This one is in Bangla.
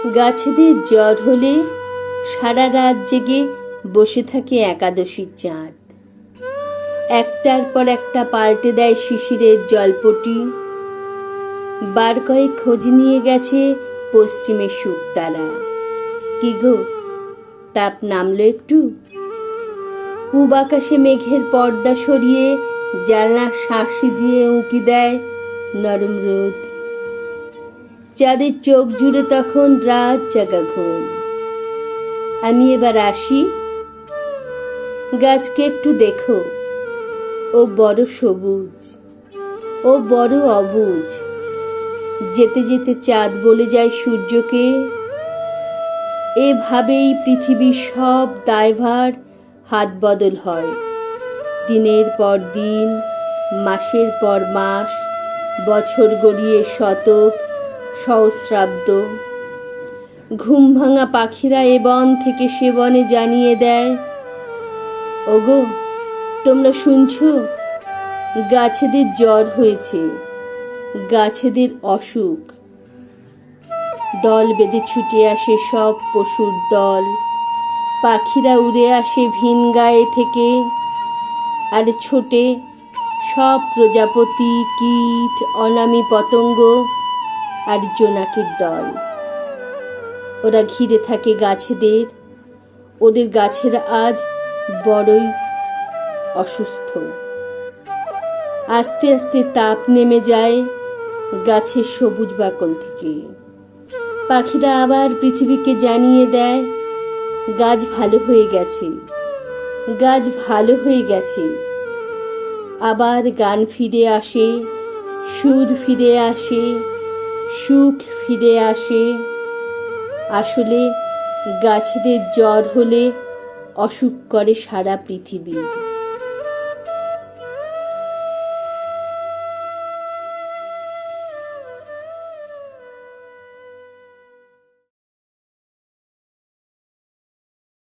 গাছেদের জ্বর হলে সারা রাত জেগে বসে থাকে একাদশীর চাঁদ। একটার পর একটা পাল্টে দেয় শিশিরের জলপটি। বার কয়েক খোঁজ নিয়ে গেছে পশ্চিমের শুকতারা। কি গো, তাপ নামলো একটু? পূব আকাশে মেঘের পর্দা সরিয়ে জানলার শাঁসি দিয়ে উঁকি দেয় নরম রোদ। চাঁদের চোখ জুড়ে তখন রাত জাগা ঘুম। আমি এবার আসি। গাছকে একটু দেখো, ও বড় সবুজ, ও বড় অবুঝ। যেতে যেতে চাঁদ বলে যায় সূর্যকে, এভাবেই পৃথিবীর সব দায়ভার হাত বদল হয়। দিনের পর দিন, মাসের পর মাস, বছর গড়িয়ে শতক, সহস্রাব্দ। ঘুম ভাঙা পাখিরা এ বন থেকে সে বনে জানিয়ে দেয়, ওগো তোমরা শুনছো? গাছেদের জ্বর হয়েছে, গাছেদের অসুখ। দল বেঁধে ছুটে আসে সব পশুর দল। পাখিরা উড়ে আসে ভিন গায়ে থেকে, আর ছোটে সব প্রজাপতি, কীট, অনামী পতঙ্গ আর জোনাকির দল। ওরা ঘিরে থাকে গাছেদের। ওদের গাছেরা আজ বড়ই অসুস্থ। আস্তে আস্তে তাপ নেমে যায় গাছের সবুজ বাকল থেকে। পাখিরা আবার পৃথিবীকে জানিয়ে দেয়, গাছ ভালো হয়ে গেছে, গাছ ভালো হয়ে গেছে। আবার গান ফিরে আসে, সুর ফিরে আসে, সুখ ফিরে আসে। আসলে গাছেদের জ্বর হলে অসুখ করে সারা পৃথিবী।